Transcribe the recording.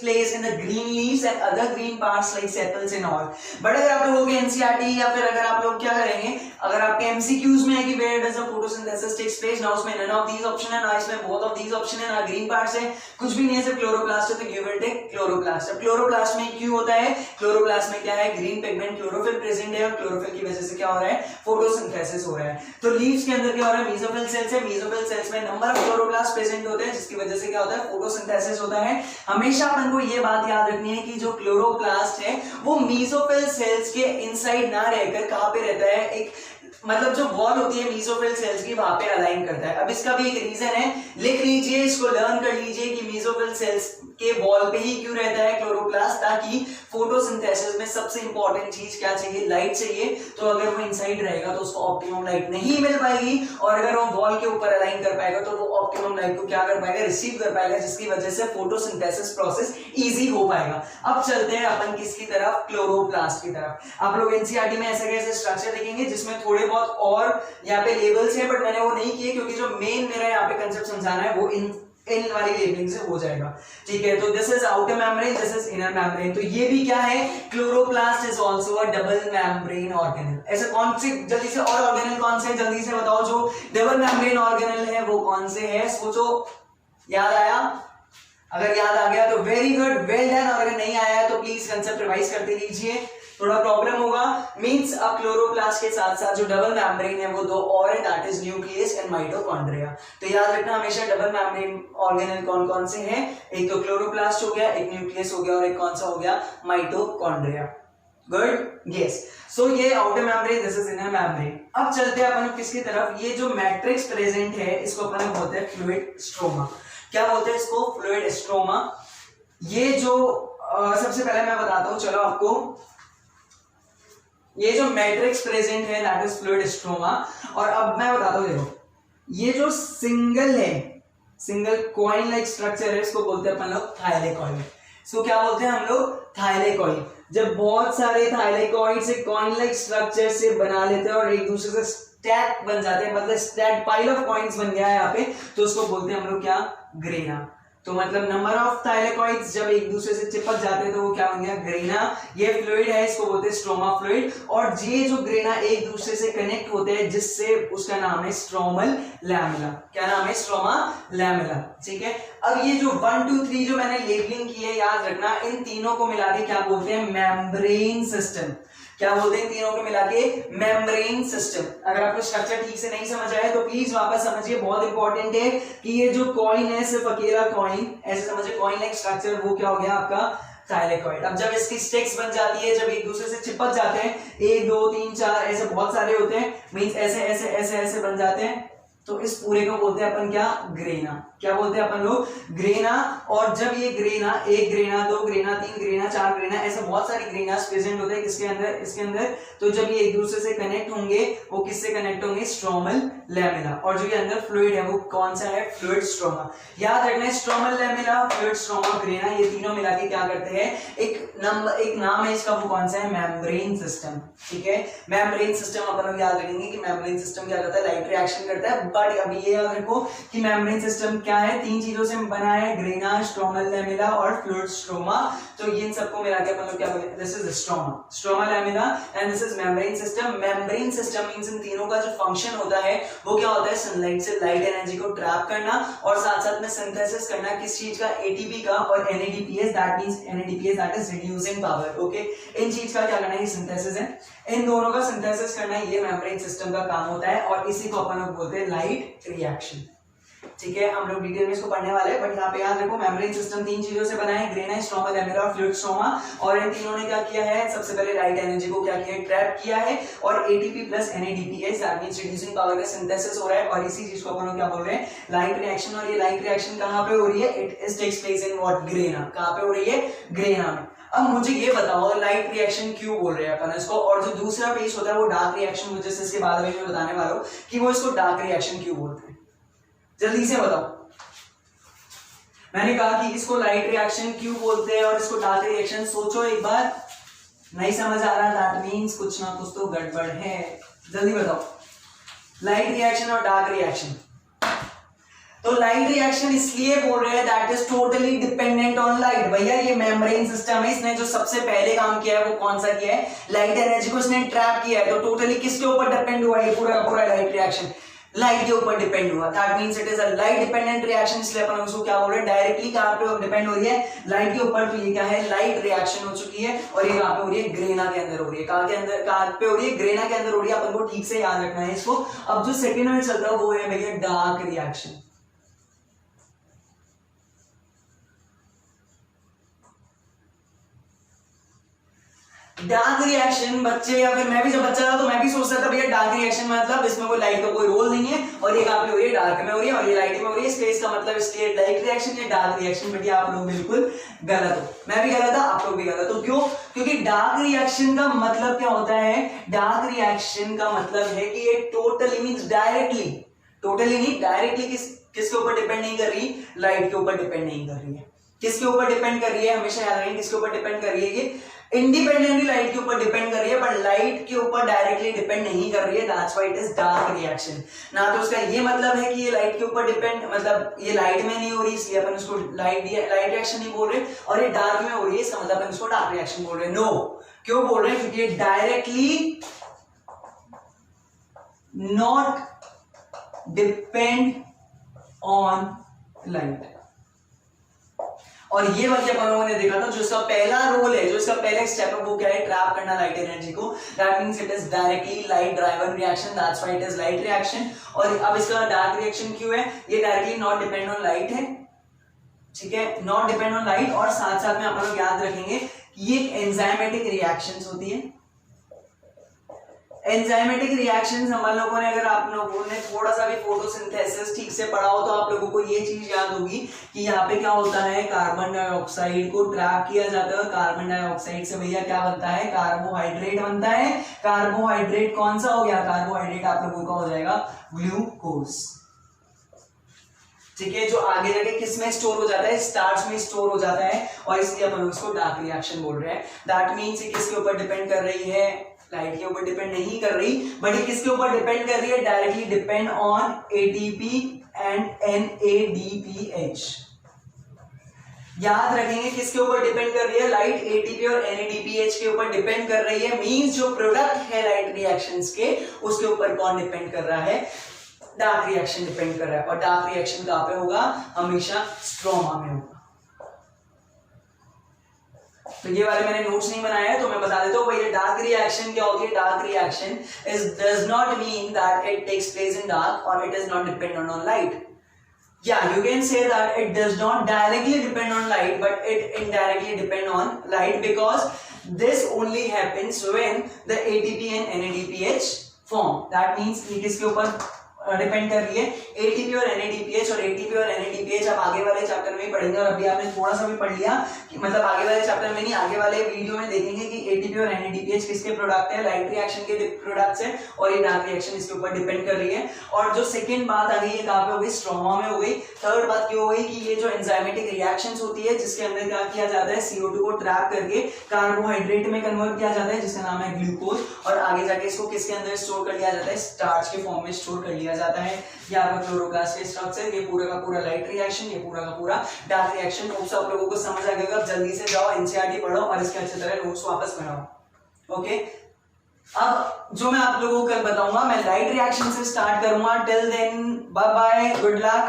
place in the green leaves and other green parts like sepals and all. But अगर आप लोगों के NCERT या फिर अगर आप लोग क्या करेंगे, अगर आपके एमसीक्यूज में है कि where does the photosynthesis takes place, ना उसमें none of these option है, ना इसमें both of these option है, ना green parts है, कुछ भी नहीं है, सिर्फ क्लोरोप्लास्ट है, तो you will take क्लोरोप्लास्ट. अब क्लोरोप्लास्ट में क्यों होता है, क्लोरोप्लास्ट में क्या है, ग्रीन पिगमेंट क्लोरोफिल प्रेजेंट है और क्लोरोफिल की वजह से क्या हो रहा है, फोटोसिंथेसिस हो रहा है. तो लीव्स के अंदर क्या हो रहा है, मेसोफिल सेल्स है, मेसोफिल सेल्स में नंबर ऑफ क्लोरोप्लास्ट प्रेजेंट होते हैं जिसकी वजह से क्या होता है, फोटोसिंथेसिस होता है. हमेशा अपन को ये बात याद रखनी है कि जो क्लोरोप्लास्ट है वो मेसोफिल सेल्स के इनसाइड ना रहकर कहां पे रहता है, एक मतलब जो वॉल होती है मेसोफिल सेल्स की वहां पे अलाइन करता है. अब इसका भी एक रीजन है, लिख लीजिए, इसको लर्न कर लीजिए कि मेसोफिल सेल्स के वॉल पे ही क्यों रहता है क्लोरोप्लास्ट, ताकि फोटोसिंथेसिस में सबसे इंपॉर्टेंट चीज क्या चाहिए, लाइट चाहिए. तो अगर वो इनसाइड रहेगा तो उसको ऑप्टिमम लाइट नहीं मिल पाएगी, और अगर वो वॉल के ऊपर अलाइन कर पाएगा तो वो ऑप्टिमम लाइट को क्या कर पाएगा, रिसीव कर पाएगा, जिसकी वजह से फोटोसिंथेसिस प्रोसेस इजी हो पाएगा. अब चलते हैं अपन किसकी तरफ, क्लोरोप्लास्ट की तरफ. आप लोग एनसीईआरटी में ऐसे कैसे स्ट्रक्चर देखेंगे जिसमें थोड़े बहुत और यहाँ पे लेबल्स हैं, बट मैंने वो नहीं किए क्योंकि जो मेन मेरा यहाँ पे कंसेप्ट समझाना है वो इन वाली लेबलिंग से हो जाएगा. ठीक है, तो this is outer membrane, this is inner membrane. तो ये भी क्या है, chloroplast is also a double membrane organelle. ऐसे कौन से, जल्दी से, और ऑर्गेनेल कौन से, जल्दी से बताओ जो डबल मेम्ब्रेन ऑर्गेनेल है वो कौन से है, सोचो. याद आया? अगर याद आ गया तो वेरी गुड, वेल डन. और अगर नहीं आया तो प्लीज कंसेप्ट रिवाइज करते लीजिए, थोड़ा प्रॉब्लम होगा. मींस अब क्लोरोप्लास्ट के साथ साथ जो डबल मेम्ब्रेन है वो दो और है, that is nucleus and mitochondria. तो याद रखना हमेशा डबल मेम्ब्रेन ऑर्गेनेल कौन कौन से हैं, एक तो क्लोरोप्लास्ट हो गया, एक न्यूक्लियस हो गया, और एक कौन सा हो गया, माइटोकॉन्ड्रिया. Good, yes. सो ये outer membrane, this is inner membrane. अब चलते हैं अपन किसकी तरफ, ये जो मैट्रिक्स प्रेजेंट है इसको अपन बोलते हैं फ्लूइड स्ट्रोमा. क्या बोलते हैं इसको, फ्लूइड स्ट्रोमा. ये जो सबसे पहले मैं बताता हूं, चलो आपको, ये जो मैट्रिक्स प्रेजेंट है दैट इज फ्लूइड स्ट्रोमा. और अब मैं बताता हूं, देखो ये जो सिंगल है, सिंगल कॉइन लाइक स्ट्रक्चर है, इसको बोलते हैं अपन लोग थाइलेकॉइड. इसको क्या बोलते हैं हम लोग, थाइलेकॉइड. जब बहुत सारे थाइलेकॉइड से कॉइन लाइक स्ट्रक्चर से बना लेते हैं और एक दूसरे से स्टैक बन जाते हैं, मतलब स्टैक पाइल ऑफ कॉइन्स बन गया है यहाँ पे, तो उसको बोलते हैं हम लोग क्या, ग्रेना. तो मतलब नंबर ऑफ थाइलेकॉइड्स जब एक दूसरे से चिपक जाते हैं तो वो क्या बन गया, ग्रेना. ये फ्लूइड है, इसको बोलते हैं स्ट्रोमा फ्लूइड. और ये जो ग्रेना एक दूसरे से कनेक्ट होते हैं जिससे उसका नाम है स्ट्रोमल लैमेला. क्या नाम है, स्ट्रोमा लैमेला. ठीक है. अब ये जो 1 2 3 जो मैंने लेबलिंग की है, याद रखना इन तीनों को मिला के क्या बोलते हैं, मेम्ब्रेन सिस्टम. क्या बोलते हैं तीनों को मिला के, मेम्ब्रेन सिस्टम. अगर आपको स्ट्रक्चर ठीक से नहीं समझ आया तो प्लीज वापस समझिए, बहुत इंपॉर्टेंट है कि ये जो कॉइन है सिर्फ अकेला कॉइन, ऐसे समझिए, कॉइन लाइक स्ट्रक्चर, वो क्या हो गया आपका थाइलेकॉइड. अब जब इसकी स्टिक्स बन जाती है, जब एक दूसरे से चिपक जाते हैं, 1 2 3 4 ऐसे बहुत सारे होते हैं, मींस ऐसे ऐसे ऐसे ऐसे बन जाते हैं, तो इस पूरे को बोलते हैं अपन क्या, ग्रेना. क्या बोलते हैं अपन लोग, ग्रेना. और जब ये grana, 1 grana 2 grana 3 grana 4 grana, ऐसे बहुत सारे ग्रेनास प्रेजेंट होते हैं किसके अंदर, इसके अंदर. तो जब ये एक दूसरे से कनेक्ट होंगे, वो किससे कनेक्ट होंगे, स्ट्रोमल लैमेला. और जो ये अंदर फ्लूइड है वो कौन सा है, फ्लूइड स्ट्रोमा. याद रखना है, stromal lamella, fluid stroma, grana, ये तीनों मिला के क्या करते हैं, एक नाम है इसका, वो कौन सा है, मेम्ब्रेन सिस्टम. ठीक है, मेम्ब्रेन सिस्टम अपन लोग याद रखेंगे कि मेम्ब्रेन सिस्टम क्या करता है, लाइट रिएक्शन करता है. बट अभी ये याद रखो कि मेम्ब्रेन सिस्टम क्या है, 3 चीजों से बना है, ग्रेना, स्ट्रोमल लैमेला और फ्लूइड स्ट्रोमा. तो इन सबको मिला के अपन लोग क्या बोलते हैं, this is stroma, stroma lamella, and this is membrane system. Membrane system means इन तीनों का जो फंक्शन होता है वो क्या होता है, सनलाइट से लाइट एनर्जी को ट्रैप करना और साथ साथ में सिंथेसिस करना, किस चीज का, एटीपी का, और NADPH, that means NADPH that is reducing power. Okay, इन चीज का क्या करना है, सिंथेसिस है, इन दोनों का सिंथेसिस करना, ये मेम्ब्रेन सिस्टम का काम होता है. और इसी को अपन लोग बोलते हैं लाइट रिएक्शन. ठीक है, हम लोग डिटेल में इसको पढ़ने वाले हैं, बट यहाँ पे याद रखो मेम्ब्रेन सिस्टम 3 चीजों से बना है, ग्रेना, स्ट्रोमा लैमेला और फ्लूइड स्ट्रोमा. और इन तीनों ने क्या किया है, सबसे पहले लाइट एनर्जी को क्या किया है, ट्रैप किया है, और ATP plus NADPH, that means reducing power का सिंथेसिस हो रहा है. और इसी चीज को अपन क्या बोल रहे हैं, लाइट रिएक्शन. और ये लाइट रिएक्शन कहाँ पे हो रही है, it is takes place in what, grana. कहाँ पे हो रही है, ग्रेना में. अब मुझे ये बताओ लाइट रिएक्शन क्यों बोल रहे हैं अपन इसको, और जो दूसरा पेज होता है वो डार्क रिएक्शन, मुझे इसके बाद में मैं बताने वाला हूं कि वो इसको डार्क रिएक्शन क्यों बोलते हैं. जल्दी से बताओ. मैंने कहा कि इसको लाइट रिएक्शन क्यों बोलते हैं और इसको डार्क रिएक्शन. सोचो एक बार, नहीं समझ आ रहा, दैट मींस कुछ ना कुछ तो गड़बड़ है. जल्दी बताओ, लाइट रिएक्शन और डार्क रिएक्शन. तो लाइट रिएक्शन इसलिए बोल रहे हैं that is totally dependent on light. भैया ये मेम्ब्रेन सिस्टम है, इसने जो सबसे पहले काम किया है वो कौन सा किया है, लाइट एनर्जी को इसने ट्रैप किया है। तो टोटली किसके ऊपर डिपेंड हुआ ये पूरा पूरा लाइट रिएक्शन, लाइट के ऊपर डिपेंड हुआ। That means it is a light dependent reaction, इसलिए अपन उसको क्या बोल रहे हैं, डायरेक्टली कहां पे डिपेंड हो रही है, लाइट के ऊपर। तो ये क्या है, लाइट रिएक्शन हो चुकी है और ये कहां पे हो रही है, ग्रेना के अंदर हो रही है। कहां के अंदर, कहां पे हो रही है, ग्रेना के अंदर हो रही है। अपन को ठीक से याद रखना है इसको। अब जो सेकंड में चल रहा है वो है भैया डार्क रिएक्शन। डार्क रिएक्शन बच्चे, या फिर मैं भी जब बच्चा था तो मैं भी सोचता था भैया डार्क रिएक्शन मतलब इसमें कोई लाइट का कोई रोल नहीं है और ये कहां पे हो रही है, डार्क में हो रही है और ये लाइट में हो रही है, इसलिए इसका मतलब इसलिए लाइट रिएक्शन या डार्क रिएक्शन। बेटी आप लोग बिल्कुल गलत हो, मैं भी गलत था, आप लोग भी गलत हो। क्यों? क्योंकि डार्क रिएक्शन का मतलब क्या होता है, डार्क रिएक्शन का मतलब है कि ये टोटली मींस डायरेक्टली, टोटली नहीं, डायरेक्टली किसके ऊपर डिपेंड नहीं कर रही, लाइट के ऊपर डिपेंड नहीं कर रही है। किसके ऊपर डिपेंड कर रही है, हमेशा याद रखें किसके ऊपर डिपेंड कर रही है, ये इंडिपेंडेंटली लाइट के ऊपर डिपेंड कर रही है, बट लाइट के ऊपर डायरेक्टली डिपेंड नहीं कर रही है। That's why it is dark reaction. ना तो उसका ये मतलब है कि ये लाइट के ऊपर डिपेंड, मतलब ये लाइट में नहीं हो रही इसलिए अपन उसको लाइट रिएक्शन नहीं बोल रहे, और ये डार्क में हो रही है इसका मतलब अपन उसको डार्क रिएक्शन बोल रहे हैं। नो, क्यों बोल रहे हैं, क्योंकि ये directly not depend on light. और ये वाली अपन लोगों ने देखा था, जो इसका पहला रोल है, जो इसका पहला स्टेप है वो क्या है, ट्रैप करना लाइट एनर्जी को। That means it is directly light driven reaction, that's why it is light reaction. और अब इसका डार्क रिएक्शन क्यों है, ये directly not depend on light है, ठीक है, नॉट डिपेंड ऑन लाइट। और साथ साथ में अपन लोग याद रखेंगे कि ये एंजाइमेटिक रिएक्शंस होती है। एंजाइमेटिक रिएक्शंस हम लोगों ने, अगर आप लोगों ने थोड़ा सा भी फोटोसिंथेसिस ठीक से पढ़ा हो तो आप लोगों को ये चीज याद होगी कि यहाँ पे क्या होता है, कार्बन डाइऑक्साइड को ट्रैप किया जाता है। कार्बन डाइऑक्साइड से भैया क्या बनता है, कार्बोहाइड्रेट बनता है। कार्बोहाइड्रेट कौन सा हो गया, कार्बोहाइड्रेट आप लोगों का हो जाएगा ग्लूकोज, ठीक है, जो आगे जाके किस में स्टोर हो जाता है, स्टार्च में स्टोर हो जाता है, और इसलिए अपन उसको डार्क रिएक्शन बोल रहे हैं। दैट मींस ये किसके ऊपर डिपेंड कर रही है, लाइट के ऊपर डिपेंड नहीं कर रही, बट ये किसके ऊपर डिपेंड कर रही है, directly depend on ATP and NADPH. याद रखेंगे किसके ऊपर डिपेंड कर रही है, लाइट एटीपी और एनएडीपीएच के ऊपर डिपेंड कर रही है। मींस जो प्रोडक्ट है लाइट रिएक्शंस के, उसके ऊपर कौन डिपेंड कर रहा है, डार्क रिएक्शन डिपेंड कर रहा है। और डार्क रिएक्शन कहां पे होगा, हमेशा स्ट्रोमा में होगा। तो ये वाले मैंने नोट्स नहीं बनाया है तो मैं बता देता हूं भैया डार्क रिएक्शन क्या होती है। Dark reaction is does not mean that it takes place in dark और it is not dependent on light. Yeah, you can say that it does not directly depend on light, but it indirectly depend on light because this only happens when the ATP and NADPH form. That means ये किसके ऊपर depend कर रही है, ATP और NADPH. और ATP और NADPH आप आगे वाले चैप्टर में पढ़ेंगे, और अभी आपने थोड़ा सा भी पढ़ लिया कि मतलब आगे वाले चैप्टर में नहीं, आगे वाले वीडियो में देखेंगे कि एटीपी और एनएडीपीएच किसके प्रोडक्ट है, लाइट रिएक्शन के प्रोडक्ट्स है, और ये डार्क रिएक्शन इसके ऊपर डिपेंड कर रही है। और जो सेकंड बात आ गई है कहां पे हो गई, स्ट्रोमा में हो गई। थर्ड बात क्या हो गई कि ये जो एंजाइमेटिक रिएक्शंस होती है जिसके अंदर क्या किया जाता है, CO2 को ट्रैप करके कार्बोहाइड्रेट में कन्वर्ट किया जाता है जिसका नाम है ग्लूकोज, और आगे जाके इसको किसके अंदर स्टोर कर लिया जाता है, स्टार्च के फॉर्म में स्टोर कर लिया जाता है। यहाँ पर क्लोरोप्लास्ट के स्ट्रक्चर, ये पूरा का पूरा लाइट रिएक्शन, ये पूरा का पूरा डार्क रिएक्शन। होप सब लोगों को समझ आ गया। जल्दी से जाओ एनसीईआरटी पढ़ो और इसके अच्छी तरह नोट्स वापस बनाओ। ओके, अब जो मैं आप लोगों को कल बताऊंगा, मैं लाइट रिएक्शन से स्टार्ट करूंगा। Till then bye bye, good luck.